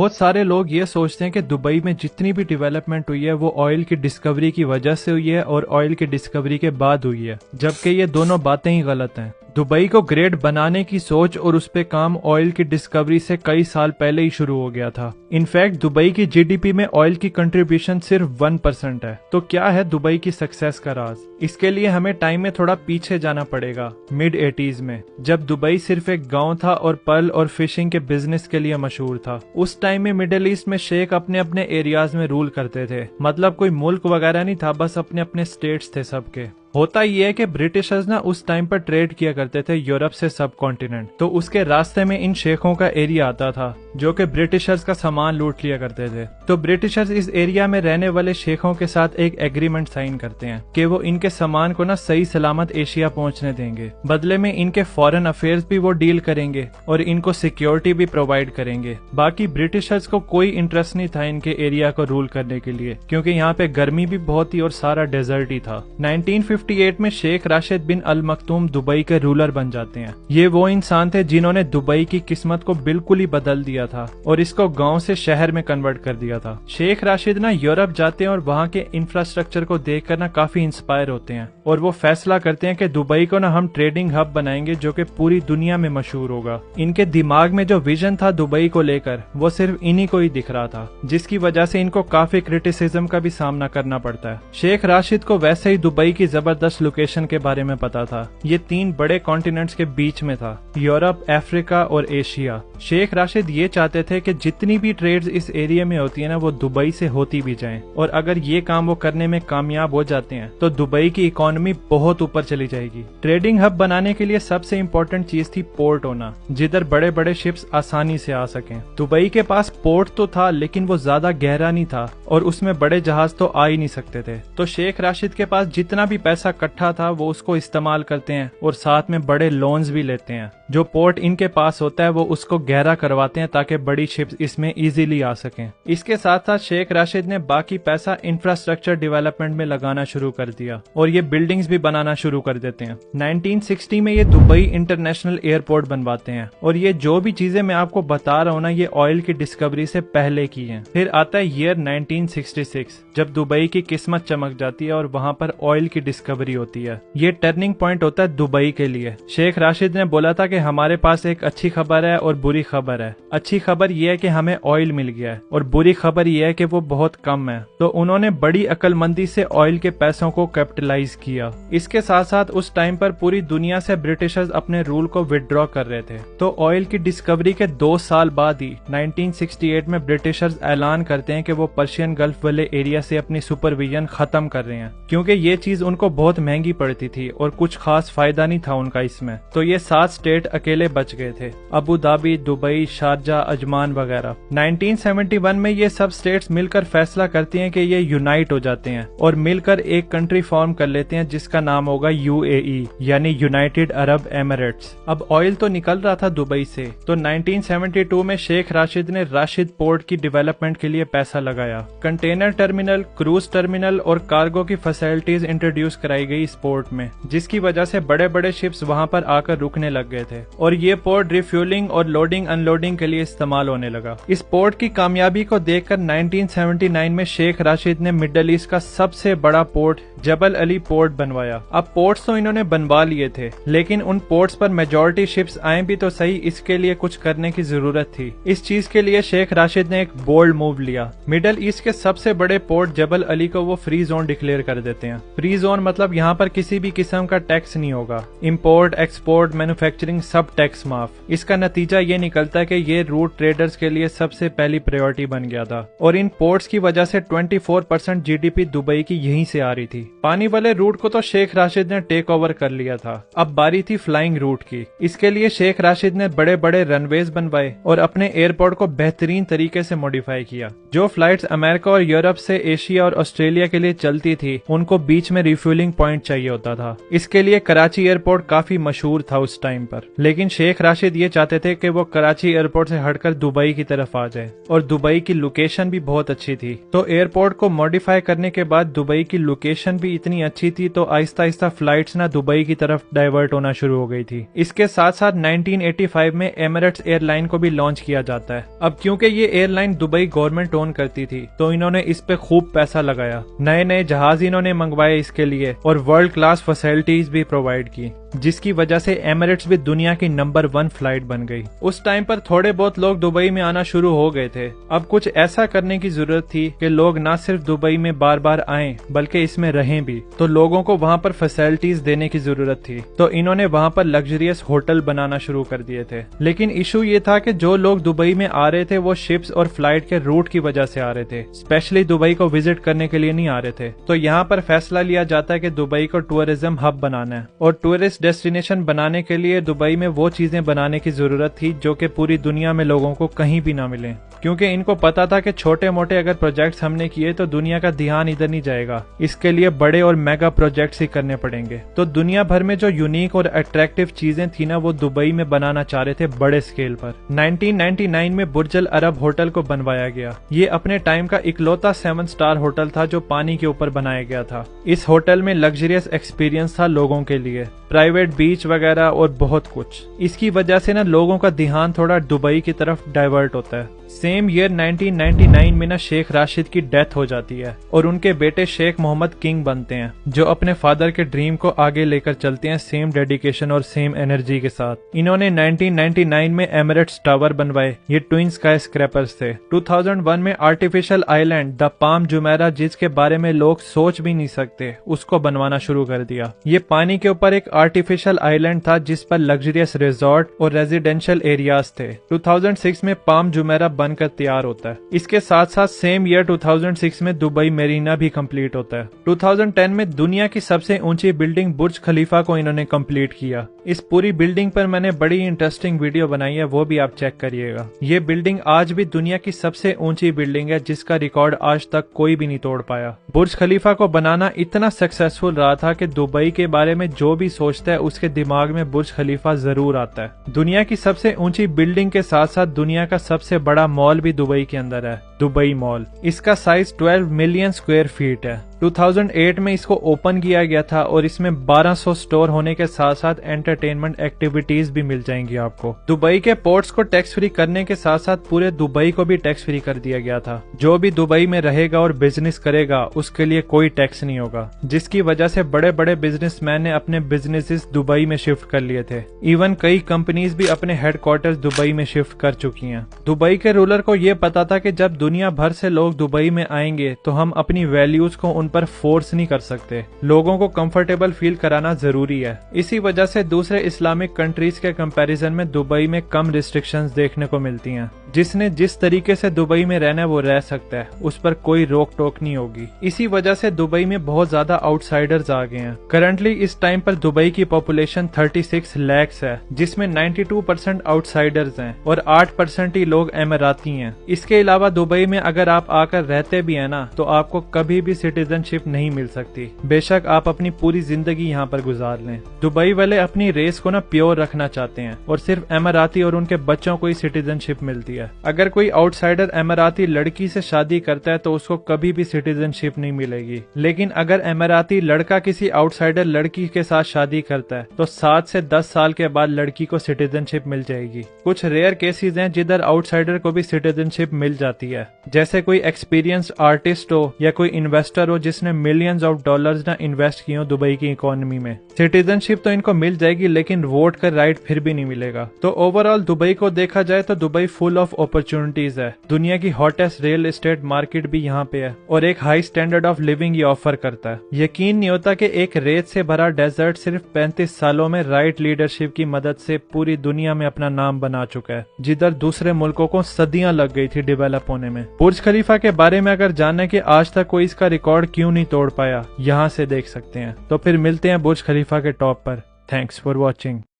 बहुत सारे लोग ये सोचते हैं कि दुबई में जितनी भी डेवलपमेंट हुई है वो ऑयल की डिस्कवरी की वजह से हुई है और ऑयल की डिस्कवरी के बाद हुई है, जबकि ये दोनों बातें ही गलत हैं। दुबई को ग्रेट बनाने की सोच और उस पे काम ऑयल की डिस्कवरी से कई साल पहले ही शुरू हो गया था। इनफैक्ट दुबई की जीडीपी में ऑयल की कंट्रीब्यूशन सिर्फ 1% है। तो क्या है दुबई की सक्सेस का राज? इसके लिए हमें टाइम में थोड़ा पीछे जाना पड़ेगा, मिड 80s में, जब दुबई सिर्फ एक गांव था और पर्ल और फिशिंग के बिजनेस के लिए मशहूर था। उस टाइम में मिडिल ईस्ट में शेख अपने अपने एरियाज में रूल करते थे, मतलब कोई मुल्क वगैरह नहीं था, बस अपने अपने स्टेट्स थे सबके। होता ये है कि ब्रिटिशर्स ना उस टाइम पर ट्रेड किया करते थे यूरोप से सब कॉन्टिनेंट, तो उसके रास्ते में इन शेखों का एरिया आता था जो कि ब्रिटिशर्स का सामान लूट लिया करते थे। तो ब्रिटिशर्स इस एरिया में रहने वाले शेखों के साथ एक एग्रीमेंट साइन करते हैं कि वो इनके सामान को ना सही सलामत एशिया पहुंचने देंगे, बदले में इनके फॉरेन अफेयर्स भी वो डील करेंगे और इनको सिक्योरिटी भी प्रोवाइड करेंगे। बाकी ब्रिटिशर्स को कोई इंटरेस्ट नहीं था इनके एरिया को रूल करने के लिए, क्योंकि यहाँ पे गर्मी भी बहुत थी और सारा डेजर्ट ही था। 1958 में शेख राशिद बिन अल मखतूम दुबई के रूलर बन जाते हैं। ये वो इंसान थे जिन्होंने दुबई की किस्मत को बिल्कुल ही बदल दिया था और इसको गांव से शहर में कन्वर्ट कर दिया था। शेख राशिद ना यूरोप जाते हैं और वहाँ के इंफ्रास्ट्रक्चर को देखकर ना काफी इंस्पायर होते हैं और वो फैसला करते हैं कि दुबई को ना हम ट्रेडिंग हब बनाएंगे जो कि पूरी दुनिया में मशहूर होगा। इनके दिमाग में जो विजन था दुबई को लेकर वो सिर्फ इन्हीं को ही दिख रहा था, जिसकी वजह से इनको काफी क्रिटिसिज्म का भी सामना करना पड़ता है। शेख राशिद को वैसे ही दुबई की जबरदस्त लोकेशन के बारे में पता था। ये 3 बड़े कॉन्टिनेंट्स के बीच में था, यूरोप, अफ्रीका और एशिया। शेख राशिद ये चाहते थे कि जितनी भी ट्रेड्स इस एरिया में होती है ना वो दुबई से होती भी जाएं, और अगर ये काम वो करने में कामयाब हो जाते हैं तो दुबई की इकोनॉमी बहुत ऊपर चली जाएगी। ट्रेडिंग हब बनाने के लिए सबसे इम्पोर्टेंट चीज थी पोर्ट होना, जिधर बड़े बड़े शिप्स आसानी से आ सकें। दुबई के पास पोर्ट तो था लेकिन वो ज्यादा गहरा नहीं था और उसमें बड़े जहाज तो आ ही नहीं सकते थे। तो शेख राशिद के पास जितना भी पैसा इकट्ठा था वो उसको इस्तेमाल करते हैं और साथ में बड़े लोन्स भी लेते हैं। जो पोर्ट इनके पास होता है वो उसको गहरा करवाते हैं ताकि बड़ी शिप्स इसमें इजीली आ सकें। इसके साथ साथ शेख राशिद ने बाकी पैसा इंफ्रास्ट्रक्चर डेवलपमेंट में लगाना शुरू कर दिया और ये बिल्डिंग्स भी बनाना शुरू कर देते हैं। 1960 में ये दुबई इंटरनेशनल एयरपोर्ट बनवाते हैं और ये जो भी चीजें मैं आपको बता रहा हूँ ना ये ऑयल की डिस्कवरी से पहले की हैं। फिर आता है ईयर 1966 जब दुबई की किस्मत चमक जाती है और वहाँ पर ऑयल की डिस्कवरी होती है। ये टर्निंग पॉइंट होता है दुबई के लिए। शेख राशिद ने बोला था कि हमारे पास एक अच्छी खबर है और बुरी खबर है। अच्छी खबर यह है कि हमें ऑयल मिल गया है और बुरी खबर यह है कि वो बहुत कम है। तो उन्होंने बड़ी अक्लमंदी से ऑयल के पैसों को कैपिटलाइज किया। इसके साथ साथ उस टाइम पर पूरी दुनिया से ब्रिटिशर्स अपने रूल को विदड्रॉ कर रहे थे। तो ऑयल की डिस्कवरी के 2 साल बाद ही 1968 में ब्रिटिशर्स ऐलान करते हैं कि वो पर्शियन गल्फ वाले एरिया से अपनी सुपरविजन खत्म कर रहे हैं, क्योंकि ये चीज उनको बहुत महंगी पड़ती थी और कुछ खास फायदा नहीं था उनका इसमें। तो ये 7 स्टेट अकेले बच गए थे, Abu Dhabi, Dubai, Sharjah, Ajman वगैरह। 1971 में ये सब स्टेट्स मिलकर फैसला करती हैं कि ये यूनाइट हो जाते हैं और मिलकर एक कंट्री फॉर्म कर लेते हैं जिसका नाम होगा यूएई, यानी यूनाइटेड अरब एमिरेट्स। अब ऑयल तो निकल रहा था दुबई से, तो 1972 में शेख राशिद ने राशिद पोर्ट की डेवलपमेंट के लिए पैसा लगाया। कंटेनर टर्मिनल, क्रूज टर्मिनल और कार्गो की फैसिलिटीज इंट्रोड्यूस कराई गई इस पोर्ट में, जिसकी वजह से बड़े बड़े शिप्स वहां पर आकर रुकने लग गए थे और ये पोर्ट रिफ्यूलिंग और लोडिंग अनलोडिंग के लिए इस्तेमाल होने लगा। इस पोर्ट की कामयाबी को देखकर 1979 में शेख राशिद ने मिडल ईस्ट का सबसे बड़ा पोर्ट जबल अली पोर्ट बनवाया। अब पोर्ट्स तो इन्होंने बनवा लिए थे, लेकिन उन पोर्ट्स पर मेजॉरिटी शिप्स आए भी तो सही, इसके लिए कुछ करने की जरूरत थी। इस चीज के लिए शेख राशिद ने एक बोल्ड मूव लिया। मिडल ईस्ट के सबसे बड़े पोर्ट जबल अली को वो फ्री जोन डिक्लेयर कर देते हैं। फ्री जोन मतलब यहाँ पर किसी भी किस्म का टैक्स नहीं होगा। इम्पोर्ट, एक्सपोर्ट, मैन्युफैक्चरिंग सब टैक्स माफ। इसका नतीजा ये निकलता है कि ये रूट ट्रेडर्स के लिए सबसे पहली प्रायोरिटी बन गया था और इन पोर्ट्स की वजह से 24% जीडीपी दुबई की यहीं से आ रही थी। पानी वाले रूट को तो शेख राशिद ने टेक ओवर कर लिया था, अब बारी थी फ्लाइंग रूट की। इसके लिए शेख राशिद ने बड़े बड़े रनवेज बनवाए और अपने एयरपोर्ट को बेहतरीन तरीके से मॉडिफाई किया। जो फ्लाइट्स अमेरिका और यूरोप से एशिया और ऑस्ट्रेलिया के लिए चलती थी उनको बीच में रिफ्यूलिंग पॉइंट चाहिए होता था। इसके लिए कराची एयरपोर्ट काफी मशहूर था उस टाइम पर, लेकिन शेख राशिद ये चाहते थे कि वो कराची एयरपोर्ट से हटकर दुबई की तरफ आ जाए और दुबई की लोकेशन भी बहुत अच्छी थी। तो एयरपोर्ट को मॉडिफाई करने के बाद दुबई की लोकेशन भी इतनी अच्छी थी तो आहिस्ता आहिस्ता फ्लाइट्स ना दुबई की तरफ डाइवर्ट होना शुरू हो गई थी। इसके साथ साथ 1985 में एमिरेट्स एयरलाइन को भी लॉन्च किया जाता है। अब क्योंकि ये एयरलाइन दुबई गवर्नमेंट ओन करती थी तो इन्होंने इस पे खूब पैसा लगाया, नए नए जहाज इन्होंने मंगवाए इसके लिए और वर्ल्ड क्लास फैसिलिटीज भी प्रोवाइड की, जिसकी वजह से एमिरेट्स भी दुनिया की नंबर 1 फ्लाइट बन गई। उस टाइम पर थोड़े बहुत लोग दुबई में आना शुरू हो गए थे। अब कुछ ऐसा करने की जरूरत थी कि लोग ना सिर्फ दुबई में बार बार आएं बल्कि इसमें रहें भी, तो लोगों को वहां पर फैसिलिटीज देने की जरूरत थी। तो इन्होंने वहां पर लग्जरियस होटल बनाना शुरू कर दिए थे। लेकिन इशू ये था कि जो लोग दुबई में आ रहे थे वो शिप्स और फ्लाइट के रूट की वजह से आ रहे थे, स्पेशली दुबई को विजिट करने के लिए नहीं आ रहे थे। तो यहाँ पर फैसला लिया जाता है कि दुबई को टूरिज्म हब बनाना है और टूरिस्ट डेस्टिनेशन बनाने के लिए दुबई में वो चीजें बनाने की जरूरत थी जो कि पूरी दुनिया में लोगों को कहीं भी ना मिले, क्योंकि इनको पता था कि छोटे मोटे अगर प्रोजेक्ट्स हमने किए तो दुनिया का ध्यान इधर नहीं जाएगा, इसके लिए बड़े और मेगा प्रोजेक्ट्स ही करने पड़ेंगे। तो दुनिया भर में जो यूनिक और अट्रैक्टिव चीजें थी ना वो दुबई में बनाना चाह रहे थे बड़े स्केल पर। 1999 में बुर्ज अल अरब होटल को बनवाया गया। ये अपने टाइम का इकलौता 7 स्टार होटल था जो पानी के ऊपर बनाया गया था। इस होटल में लग्जरियस एक्सपीरियंस था लोगों के लिए, प्राइवेट बीच वगैरह और बहुत कुछ। इसकी वजह से ना लोगों का ध्यान थोड़ा दुबई की तरफ डाइवर्ट होता है। सेम ईयर 1999 में ना शेख राशिद की डेथ हो जाती है और उनके बेटे शेख मोहम्मद किंग बनते हैं, जो अपने फादर के ड्रीम को आगे लेकर चलते हैं सेम डेडिकेशन और सेम एनर्जी के साथ। इन्होंने 1999 में एमिरेट्स टावर बनवाए, ये ट्विन स्काई स्क्रैपर्स थे। 2001 में artificial island the palm Jumeirah, जिसके बारे में लोग सोच भी नहीं सकते, उसको बनवाना शुरू कर दिया। ये पानी के ऊपर एक आर्टिफिशियल आइलैंड था जिस पर लग्जरियस रिजॉर्ट और रेजिडेंशियल एरियाज थे। 2006 में पाम जुमेरा बनकर तैयार होता है। इसके साथ साथ सेम ईयर 2006 में दुबई मेरीना भी कंप्लीट होता है। 2010 में दुनिया की सबसे ऊंची बिल्डिंग बुर्ज खलीफा को इन्होंने कंप्लीट किया। इस पूरी बिल्डिंग पर मैंने बड़ी इंटरेस्टिंग वीडियो बनाई है, वो भी आप चेक करिएगा। ये बिल्डिंग आज भी दुनिया की सबसे ऊंची बिल्डिंग है जिसका रिकॉर्ड आज तक कोई भी नहीं तोड़ पाया। बुर्ज खलीफा को बनाना इतना सक्सेसफुल रहा था कि दुबई के बारे में जो भी सोचता है उसके दिमाग में बुर्ज खलीफा जरूर आता है। दुनिया की सबसे ऊंची बिल्डिंग के साथ साथ दुनिया का सबसे बड़ा मॉल भी दुबई के अंदर है, दुबई मॉल। इसका साइज 12 मिलियन स्क्वायर फीट है। 2008 में इसको ओपन किया गया था और इसमें 1200 स्टोर होने के साथ साथ एंटरटेनमेंट एक्टिविटीज भी मिल जाएंगी आपको। दुबई के पोर्ट्स को टैक्स फ्री करने के साथ साथ पूरे दुबई को भी टैक्स फ्री कर दिया गया था। जो भी दुबई में रहेगा और बिजनेस करेगा उसके लिए कोई टैक्स नहीं होगा, जिसकी वजह से बड़े बड़े बिजनेसमैन ने अपने बिजनेसेस दुबई में शिफ्ट कर लिए थे। इवन कई कंपनीज भी अपने हेडक्वार्टर्स दुबई में शिफ्ट कर चुकी हैं। दुबई के रूलर को ये पता था कि जब दुनिया भर से लोग दुबई में आएंगे तो हम अपनी वैल्यूज को उन पर फोर्स नहीं कर सकते, लोगों को कंफर्टेबल फील कराना जरूरी है। इसी वजह से दूसरे इस्लामिक कंट्रीज के कंपैरिजन में दुबई में कम रिस्ट्रिक्शंस देखने को मिलती हैं। जिसने जिस तरीके से दुबई में रहना है वो रह सकता है, उस पर कोई रोक टोक नहीं होगी। इसी वजह से दुबई में बहुत ज्यादा आउटसाइडर्स आ गए हैं। करंटली इस टाइम पर दुबई की पॉपुलेशन 36 लाख है, जिसमें 92% आउटसाइडर्स हैं और 8% ही लोग एमिराती हैं। इसके अलावा दुबई में अगर आप आकर रहते भी हैं ना तो आपको कभी भी सिटीजनशिप नहीं मिल सकती, बेशक आप अपनी पूरी जिंदगी यहाँ पर गुजार लें। दुबई वाले अपनी रेस को ना प्योर रखना चाहते हैं और सिर्फ एमिराती और उनके बच्चों को ही सिटीजनशिप मिलती है। अगर कोई आउटसाइडर एमिराती लड़की से शादी करता है तो उसको कभी भी सिटीजनशिप नहीं मिलेगी, लेकिन अगर एमिराती लड़का किसी आउटसाइडर लड़की के साथ शादी करता है तो 7 से 10 साल के बाद लड़की को सिटीजनशिप मिल जाएगी। कुछ रेयर केसेस हैं जिधर आउटसाइडर को भी सिटीजनशिप मिल जाती है, जैसे कोई एक्सपीरियंस आर्टिस्ट हो या कोई इन्वेस्टर हो जिसने मिलियंस ऑफ डॉलर्स ना इन्वेस्ट किए हो दुबई की इकोनॉमी में। सिटीजनशिप तो इनको मिल जाएगी लेकिन वोट का राइट फिर भी नहीं मिलेगा। तो ओवरऑल दुबई को देखा जाए तो दुबई फुल ऑफ अपॉर्चुनिटीज है। दुनिया की हॉटेस्ट रियल एस्टेट मार्केट भी यहाँ पे है और एक हाई स्टैंडर्ड ऑफ लिविंग ये ऑफर करता है। यकीन नहीं होता कि एक रेत से भरा डेजर्ट सिर्फ 35 सालों में राइट लीडरशिप की मदद से पूरी दुनिया में अपना नाम बना चुका है, जिधर दूसरे मुल्कों को सदियां लग गई थी डेवलप होने में। बुर्ज खलीफा के बारे में अगर जानना कि आज तक कोई इसका रिकॉर्ड क्यों नहीं तोड़ पाया, यहाँ से देख सकते हैं। तो फिर मिलते हैं बुर्ज खलीफा के टॉप पर। Thanks for watching.